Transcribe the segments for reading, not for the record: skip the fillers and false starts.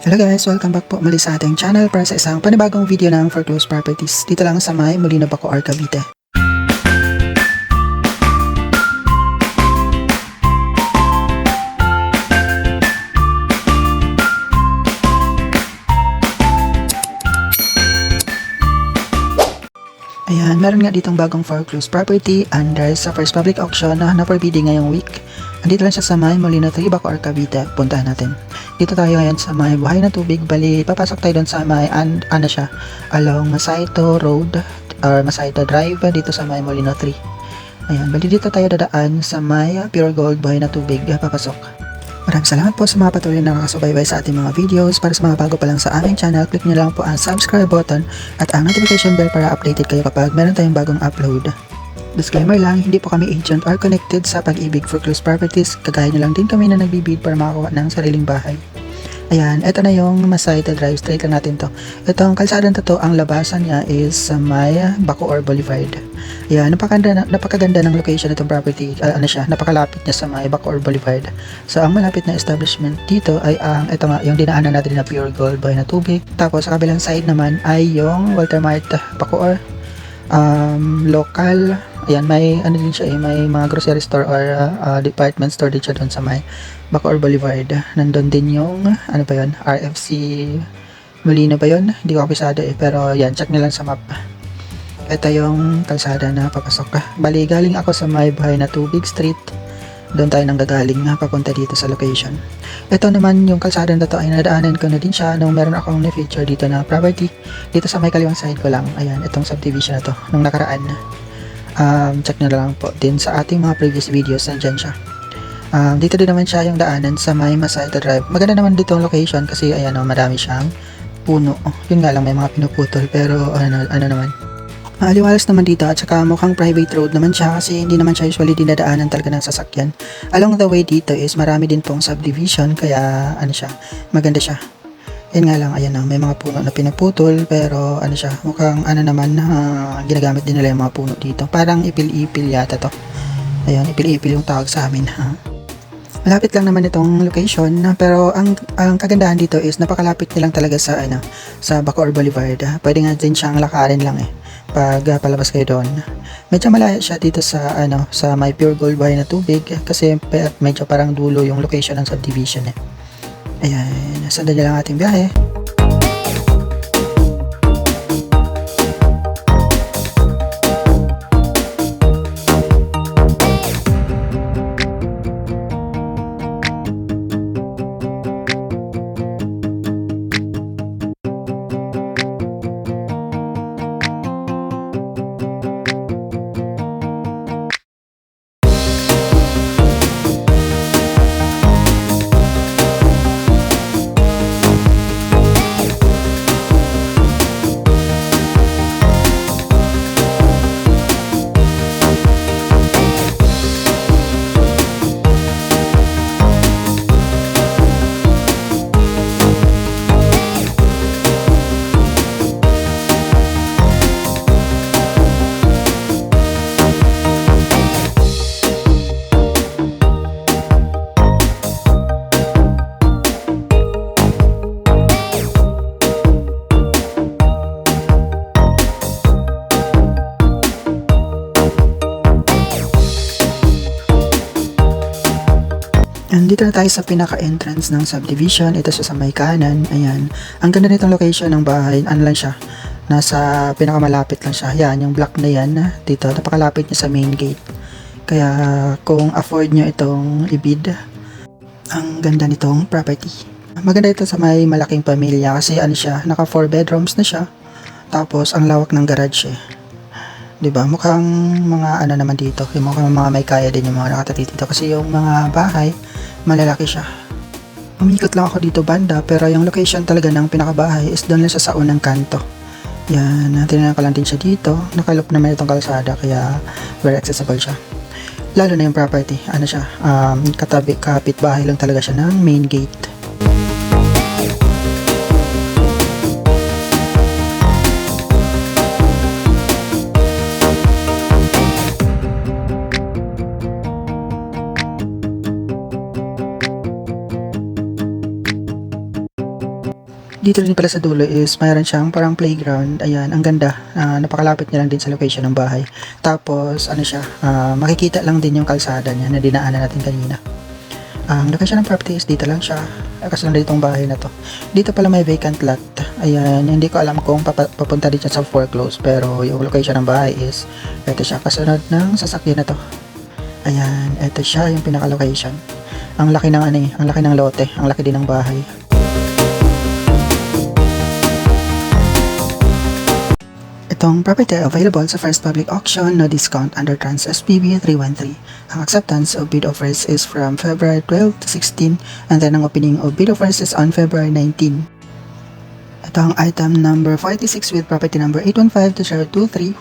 Hello guys, welcome back po muli sa ating channel para sa isang panibagong video ng foreclosed properties dito lang sa may Molino Bacoor, Cavite. Ayan, meron nga ditong bagong foreclosed property under sa first public auction na na-forbidding ngayong week. Andito lang siya sa may Molino 3, Bacoor, Cavite. Puntahan natin. Dito tayo ngayon sa may buhay na tubig. Bali, papasok tayo doon sa may, ano siya, along Masayto Road or Masayto Drive dito sa may Molino 3. Ayan, bali dito tayo dadaan sa may Pure Gold buhay na tubig. Papasok. Maraming salamat po sa mga patuloy na nakasubaybay sa ating mga videos. Para sa mga bago pa lang sa aming channel, click nyo lang po ang subscribe button at ang notification bell para updated kayo kapag meron tayong bagong upload. Disclaimer lang, hindi po kami agent or connected sa Pag-ibig Foreclosed Properties. Kagaya nyo lang din kami na nagbibid para makakuha ng sariling bahay. Ayan, ito na yung Masayto Drive. Straight lang natin to. Itong kalsadang to, ang labasan niya is sa may Bacoor Boulevard. Ayan, napakaganda ng location itong property. Ano siya, napakalapit niya sa may Bacoor Boulevard. So, ang malapit na establishment dito ay ito nga, yung dinaanan natin na Pure Gold buhay na tubig. Tapos, sa kabilang side naman ay yung Walter Mart Bacoor. Local. Ayan, may ano din siya may mga grocery store or department store din siya doon sa may Bacoor Boulevard. Nandun din yung ano pa yun, RFC Molino ba yun? Hindi ko kapisado pero yan, check nyo lang sa map. Ito yung kalsada na papasok. Bali, galing ako sa may buhay na tubig street. Doon tayo nang gagaling papunta dito sa location. Ito naman yung kalsada na to ay nadaanan ko na din siya nung meron akong na-feature dito na property. Dito sa may kaliwang side ko lang. Ayan, itong subdivision na to nung nakaraan. Check nyo lang po din sa ating mga previous videos. Nandyan siya. Dito din naman siya yung daanan sa may Masayto Drive. Maganda naman dito ang location kasi ayan marami siyang puno. Yun nga lang may mga pinuputol pero ano naman. Maaliwalas naman dito at saka mukhang private road naman siya kasi hindi naman siya usually dinadaanan talaga ng sasakyan. Along the way dito is marami din pong subdivision kaya ano siya, maganda siya. Yan nga lang, ayan may mga puno na pinuputol pero ano siya, mukhang ano naman ginagamit din nila yung mga puno dito. Parang ipil-ipil yata to. Ayan, ipil-ipil yung tawag sa amin. Malapit lang naman itong location pero ang kagandahan dito is napakalapit nilang talaga sa sa Bacoor Boulevard. Pwede nga din siyang lakarin lang pag palabas kayo doon. Medyo malayo siya dito sa sa may Pure Gold buhay na tubig kasi medyo parang dulo yung location ng subdivision Ayan, sundan niyo lang ating biyahe. Dito na tayo sa pinaka-entrance ng subdivision. Ito siya sa may kanan. Ayan. Ang ganda nitong location ng bahay. Ano lang siya? Nasa pinakamalapit lang siya. Ayan, yung block na yan. Dito, napakalapit niya sa main gate. Kaya kung afford nyo itong ibid, ang ganda nitong property. Maganda ito sa may malaking pamilya kasi ano siya, naka 4 bedrooms na siya. Tapos ang lawak ng garage Diba? Mukhang mga ano naman dito. Yung mukhang mga may kaya din yung mga nakatati dito. Kasi yung mga bahay, malalaki siya. Umikot lang ako dito banda pero yung location talaga ng pinakabahay is doon lang siya sa unang kanto. Yan, tinanong ko lang din siya dito. Nakalop naman itong kalsada kaya very accessible siya. Lalo na yung property, ano siya, kapit bahay lang talaga siya ng main gate. Dito rin pala sa dulo is mayroon siyang parang playground. Ayan, ang ganda. Napakalapit niya lang din sa location ng bahay. Tapos, ano siya, makikita lang din yung kalsada niya na dinaanan natin kanina. Ang location ng property is dito lang siya. Kasunod ditong bahay na to. Dito pala may vacant lot. Ayan, hindi ko alam kung papunta din siya sa foreclose. Pero yung location ng bahay is, ito siya, kasunod ng sasakyan na to. Ayan, ito siya yung pinaka-location. Ang laki ng ang laki ng lote, ang laki din ng bahay. Itong property available sa first public auction, no discount under Trans SPB 313. Ang acceptance of bid offers is from February 12 to 16 and then ang opening of bid offers is on February 19. Ito ang item number 46 with property number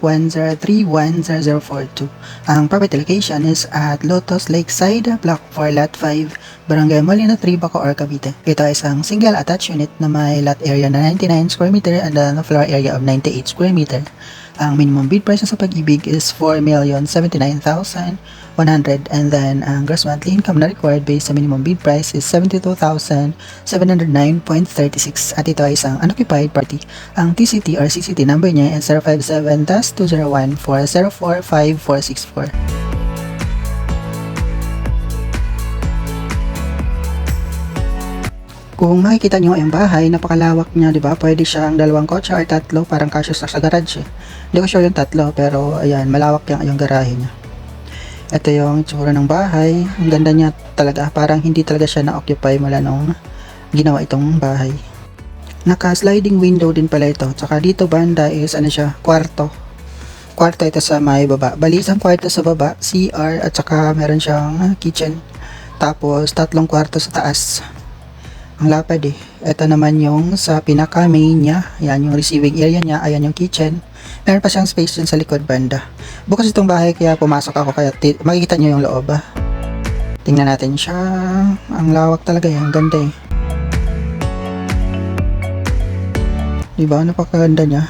815-2023-1031-0042. Ang property location is at Lotus Lakeside, Block 4, Lot 5, Barangay Molino 3, Bacoor, Cavite. Ito ay isang single attached unit na may lot area na 99 square meter and a floor area of 98 square meter. Ang minimum bid price sa pag-ibig is 4,079,100 and then ang gross monthly income na required based sa minimum bid price is 72,709.36 at ito ay isang unoccupied party. Ang TCT or CCT number niya is 057-201-404-5464. Kung makikita nyo yung bahay, napakalawak niya, di ba? Pwede siyang 2 kotse or 3, parang kasya sa garage eh. Hindi ko sure yung 3, pero ayan, malawak yung garahe niya. Ito yung itsura ng bahay. Ang ganda niya talaga, parang hindi talaga siya na-occupy mula nung ginawa itong bahay. Naka-sliding window din pala ito. Tsaka dito banda is ano siya, kwarto. Kwarto ito sa may baba. Bali, isang kwarto sa baba, CR, at saka meron siyang kitchen. Tapos, 3 kwarto sa taas. Ang lapad eh. Ito naman yung sa pinaka main niya. Ayan yung receiving area niya. Ayan yung kitchen. Meron pa siyang space dun sa likod banda. Bukas itong bahay kaya pumasok ako. Kaya makikita nyo yung loob. Tingnan natin siya. Ang lawak talaga eh. Ang ganda eh. Diba? Napakaganda niya.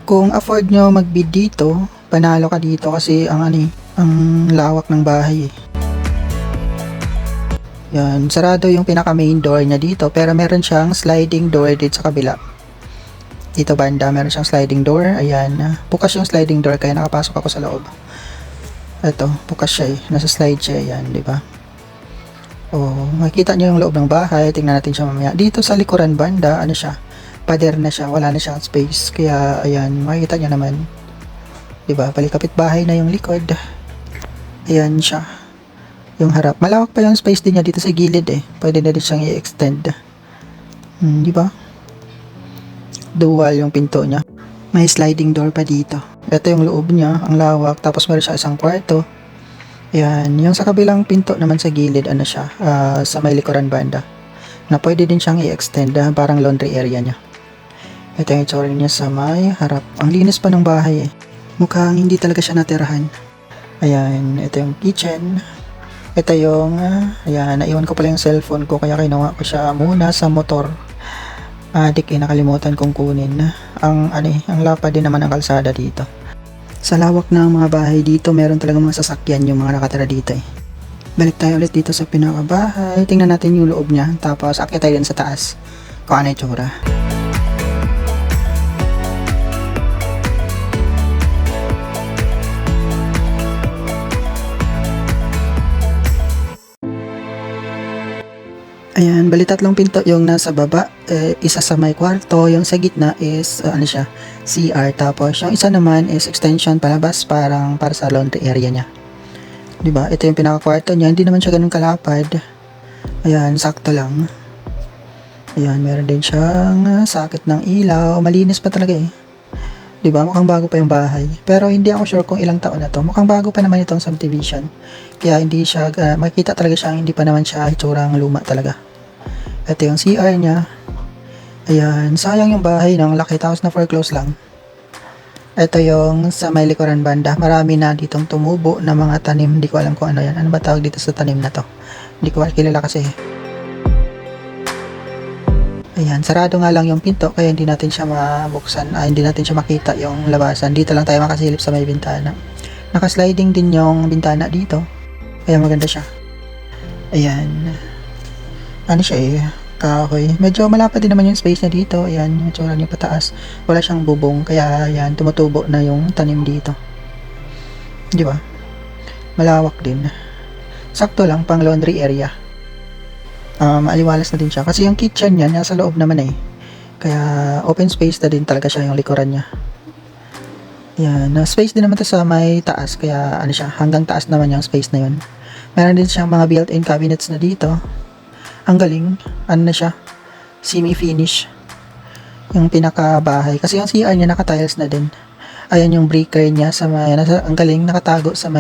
Kung afford nyo magbid dito, panalo ka dito kasi ang lawak ng bahay eh. Yan, sarado yung pinaka main door niya dito pero meron siyang sliding door dito sa kabila. Dito banda, meron siyang sliding door. Ayan, bukas yung sliding door kaya nakapasok ako sa loob. Ito, bukas siya eh. Nasa slide siya, ayan, di ba? Oh, makikita niyo yung loob ng bahay. Tingnan natin siya mamaya. Dito sa likuran banda, ano siya? Pader na siya, wala na siyang space. Kaya, ayan, makikita niyo naman. Di ba? Palikapit bahay na yung likod. Ayan siya. Yung harap. Malawak pa yung space din niya dito sa gilid eh. Pwede na din siyang i-extend. Di ba? Dual yung pinto niya. May sliding door pa dito. Ito yung loob niya. Ang lawak. Tapos meron siya isang kwarto. Yan. Yung sa kabilang pinto naman sa gilid, ano siya? Sa may likuran banda. Na pwede din siyang i-extend. Parang laundry area niya. Ito yung itsura niya sa may harap. Ang linis pa ng bahay eh. Mukhang hindi talaga siya natirahan. Ayan. Ito yung kitchen. Ito yung, ayan, naiwan ko pala yung cellphone ko kaya kinuha ko siya muna sa motor. Adik nakalimutan kong kunin. Ang lapad din naman ang kalsada dito. Sa lawak ng mga bahay dito, meron talaga mga sasakyan yung mga nakatira dito eh. Balik tayo ulit dito sa pinakabahay. Tingnan natin yung loob niya. Tapos, akyat tayo din sa taas. Kung ano yung tsura. Ayan, bali 3 pinto yung nasa baba, isa sa may kwarto, yung sa gitna is CR, tapos yung isa naman is extension palabas parang para sa laundry area niya. 'Di ba? Ito yung pinaka kwarto niya, hindi naman siya ganoon kalapad. Ayan, sakto lang. Ayan, meron din siyang socket ng ilaw, malinis pa talaga eh. 'Di ba? Mukhang bago pa yung bahay. Pero hindi ako sure kung ilang taon na 'to. Mukhang bago pa naman itong subdivision. Kaya hindi siya makikita talaga siya, hindi pa naman siya itsurang luma talaga. Ito yung CR niya. Ayan, sayang yung bahay ng laki tapos na foreclose lang. Ito yung sa may likuran banda. Marami na ditong tumubo na mga tanim. Hindi ko alam kung ano yan. Ano ba tawag dito sa tanim na to? Hindi ko kilala kasi. Ayan, sarado nga lang yung pinto kaya hindi natin siya mabuksan. Hindi natin siya makita yung labasan. Dito lang tayo makasilip sa may bintana. Naka-sliding din yung bintana dito. Kaya maganda siya. Ayan. Ano siya eh? kahoy. Medyo malapad din naman yung space niya dito. Ayan, yung tsura niya pataas. Wala siyang bubong, kaya ayan, tumutubo na yung tanim dito. Di ba? Malawak din. Sakto lang pang laundry area. Maaliwalas na din siya. Kasi yung kitchen niya, nasa loob naman eh. Kaya open space na din talaga siya yung likuran niya. Yan, space din naman to sa may taas. Kaya ano siya, hanggang taas naman yung space na yun. Meron din siyang mga built-in cabinets na dito. Ang galing, ano na siya, semi-finish yung pinakabahay. Kasi yung CR niya naka-tiles na din. Ayan yung breaker niya sa may, ang galing, nakatago sa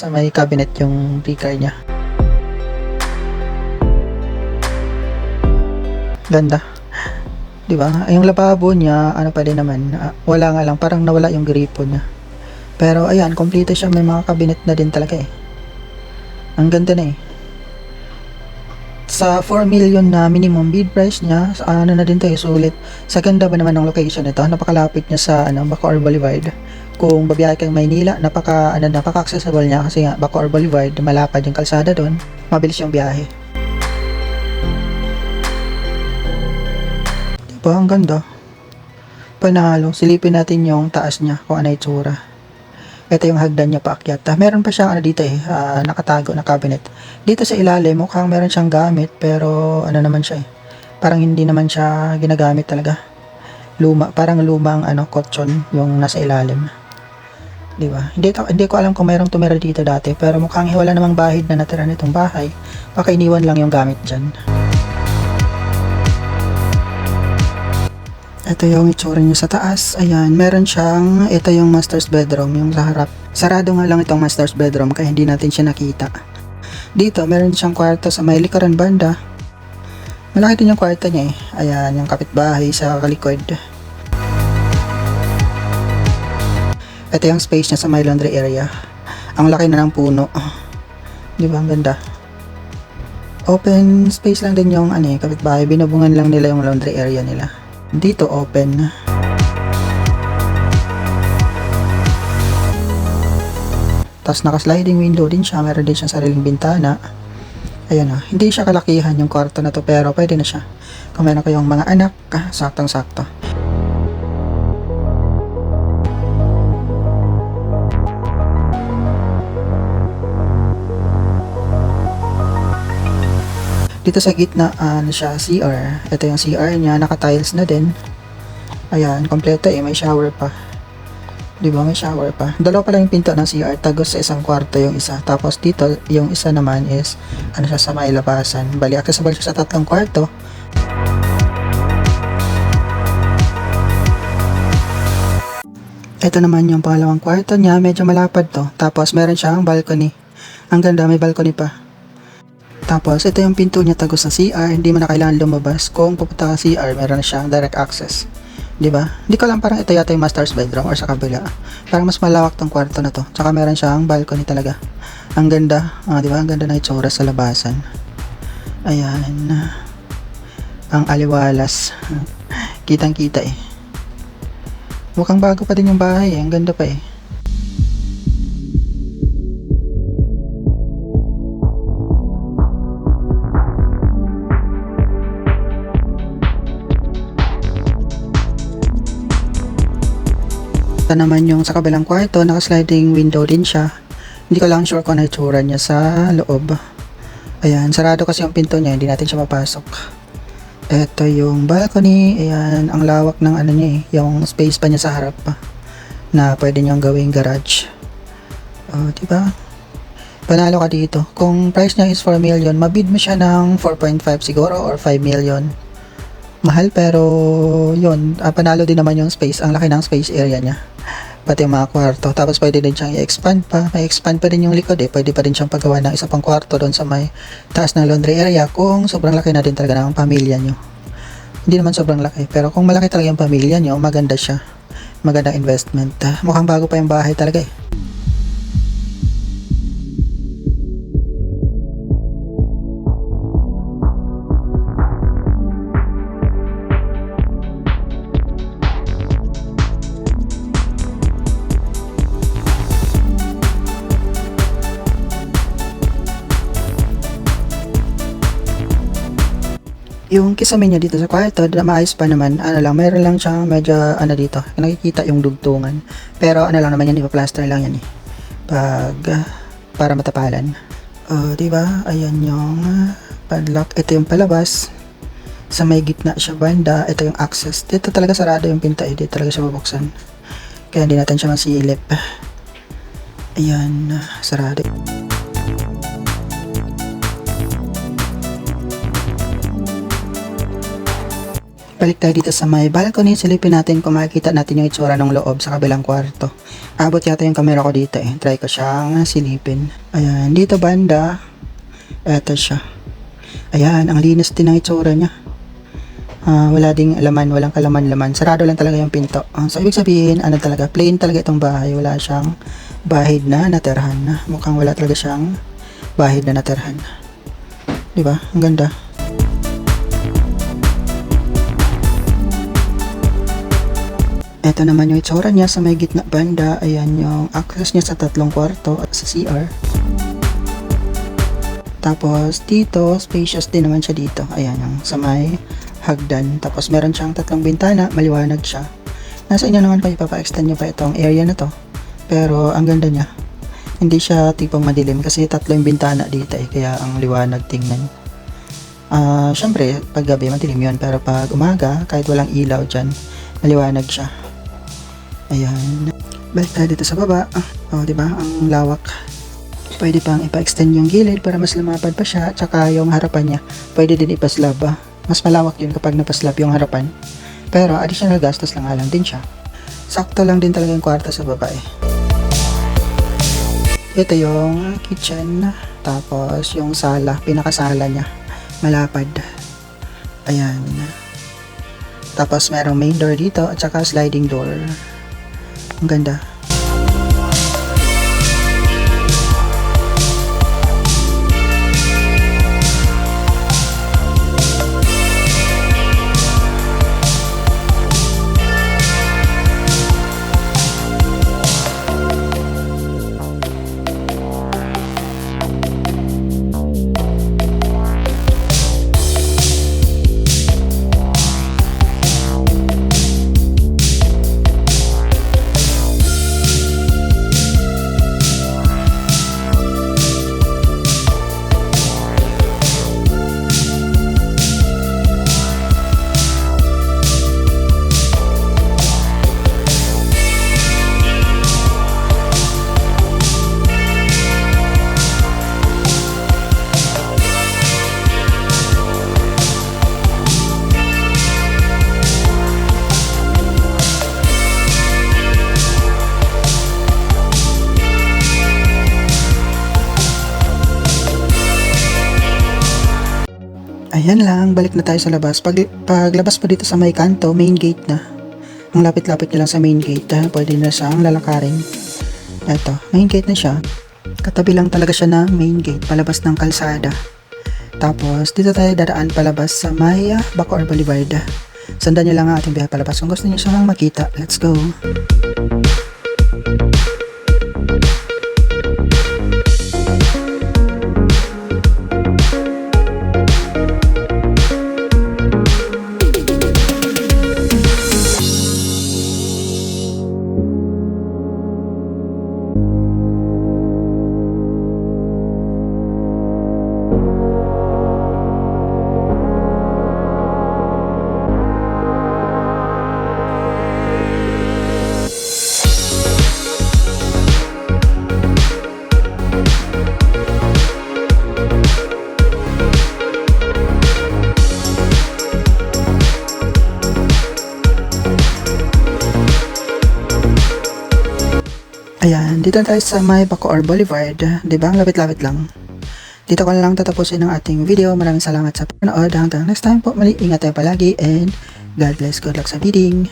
may cabinet yung breaker niya. Ganda. Diba? Yung lababo niya, ano pa din naman, wala nga lang, parang nawala yung gripo niya. Pero ayan, kompleto siya, may mga cabinet na din talaga eh. Ang ganda na eh. Sa 4 million na minimum bid price niya, ano na din to eh, sulit. Sa ganda ba naman ng location nito, napakalapit niya sa Bacoor Boulevard. Kung babiyahe kang Maynila, napaka-accessible niya kasi nga Bacoor Boulevard, malapad yung kalsada doon, mabilis yung biyahe. Diba, ang ganda. Panalo, silipin natin yung taas niya, kung ano itsura. Ito yung hagdan niya paakyat. Meron pa siyang dito eh, nakatago na cabinet. Dito sa ilalim, mukhang meron siyang gamit, pero ano naman siya eh. Parang hindi naman siya ginagamit talaga. Parang lumang kotson yung nasa ilalim. Di ba? Hindi ko alam kung mayroong tumira dito dati, pero mukhang wala namang bahid na natira nitong bahay. Baka iniwan lang yung gamit dyan. Ito yung itsura niya sa taas. Ayan, meron siyang, ito yung master's bedroom, yung sa harap. Sarado nga lang itong master's bedroom, kaya hindi natin siya nakita. Dito, meron siyang kwarto sa may likuran banda. Malaki din yung kwarto niya eh. Ayan, yung kapitbahay sa kalikod. Ito yung space niya sa may laundry area. Ang laki na ng puno. Di ba? Ang ganda. Open space lang din yung kapitbahay. Binubungan lang nila yung laundry area nila. Dito open. Tapos naka sliding window din siya. Meron din siyang sariling bintana. Ayan hindi siya kalakihan yung kwarto na to, pero pwede na siya. Kung meron kayong mga anak, saktong sakto. Dito sa gitna, siya CR. Ito yung CR niya, naka-tiles na din. Ayan, kompleto eh, may shower pa. Diba, may shower pa. Dalawa pala yung pinto ng CR, tagos sa isang kwarto yung isa. Tapos dito, yung isa naman is, siya sa may labasan. Bali, accessible siya sa 3 kwarto. Ito naman yung pangalawang kwarto niya, medyo malapad to. Tapos meron siyang balcony. Ang ganda, may balcony pa. Tapos, ito yung pinto niya tagos sa CR, hindi mo na kailangan lumabas. Kung pupunta ka sa CR, meron siyang direct access. Diba? Hindi ko lang, parang ito yata yung master's bedroom or sa kabila. Parang mas malawak tong kwarto na to. Tsaka meron siyang balcony talaga. Ang ganda. Diba? Ang ganda na itsura sa labasan. Ayan. Ang aliwalas. Kitang-kita eh. Mukhang bago pa din yung bahay eh. Ang ganda pa eh. Ito naman yung sa kabilang kwarto, naka-sliding window din siya. Hindi ko lang sure kung ano itsura niya sa loob. Ayan, sarado kasi yung pinto niya, hindi natin siya mapasok. Ito yung balcony, ayan, ang lawak ng niya eh, yung space pa niya sa harap pa, na pwede niyong gawing garage. Diba? Panalo ka dito. Kung price niya is 4 million, mabid mo siya ng 4.5 siguro or 5 million. Mahal pero yun, panalo din naman yung space, ang laki ng space area niya. Pati yung mga kwarto. Tapos pwede din siyang i-expand pa. May expand pa din yung likod eh. Pwede pa din siyang paggawa ng isa pang kwarto doon sa may taas ng laundry area kung sobrang laki na din talaga ng pamilya nyo. Hindi naman sobrang laki. Pero kung malaki talaga yung pamilya nyo, maganda siya. Magandang investment. Mukhang bago pa yung bahay talaga eh. Yung kisame niya dito sa kwarto, maayos pa naman. Ano lang, mayroon lang siyang medyo ano dito. Nakikita yung dugtungan. Pero ano lang naman yan, ipa-plaster lang yan eh. Para matapalan. Diba? Ayan yung padlock. Ito yung palabas. Sa may gitna siya banda. Ito yung access. Dito talaga sarado yung pinto eh. Dito talaga siya mabuksan. Kaya hindi natin siya masilip. Ayan, sarado. Balik tayo dito sa may balcony. Silipin natin kung makikita natin yung itsura ng loob sa kabilang kwarto. Abot yata yung camera ko dito eh. Try ko siyang silipin. Ayan, dito banda. Eto siya. Ayan, ang linis din ng itsura niya. Wala ding laman, walang kalaman-laman. Sarado lang talaga yung pinto. So, ibig sabihin, ano talaga, plain talaga itong bahay. Wala siyang bahid na natirhan. Mukhang wala talaga siyang bahid na natirhan. Diba? Ang ganda. Ito naman yung itsura niya sa may gitna banda. Ayan yung access niya sa 3 kwarto at sa CR. Tapos dito, spacious din naman siya dito. Ayan yung sa may hagdan. Tapos meron siyang 3 bintana, maliwanag siya. Nasa inyo naman kung ipapa-extend nyo pa itong area na to. Pero ang ganda niya. Hindi siya tipong madilim kasi 3 yung bintana dito eh. Kaya ang liwanag tingnan. Syempre, pag gabi madilim yun. Pero pag umaga, kahit walang ilaw dyan, maliwanag siya. Ayan. Balik tayo dito sa baba. Diba? Ang lawak. Pwede pang ipa-extend yung gilid para mas lumapad pa siya. Tsaka yung harapan niya, pwede din ipaslab. Mas malawak yun kapag napaslab yung harapan. Pero additional gastos lang lang din siya. Sakto lang din talaga yung kwarto sa baba eh. Ito yung kitchen. Tapos yung sala, pinakasala niya. Malapad. Ayan. Tapos merong main door dito at saka sliding door. Ang ganda. Ayan lang, balik na tayo sa labas. Paglabas po dito sa may kanto, main gate na. Ang lapit-lapit na lang sa main gate. Pwede na siyang lalakarin. Eto, main gate na siya. Katabi lang talaga siya ng main gate, palabas ng kalsada. Tapos, dito tayo dadaan palabas sa may Bacoor Boulevard. Sundan niyo lang ang ating biyahe palabas. Kung gusto niyo siyang makita, let's go! Ayan, dito tayo sa may Bacoor Boulevard. Diba? Lapit-lapit lang. Dito ko na lang tatapusin ang ating video. Maraming salamat sa panonood. Hanggang next time po. Mali, ingat tayo palagi and God bless. Good luck sa bidding.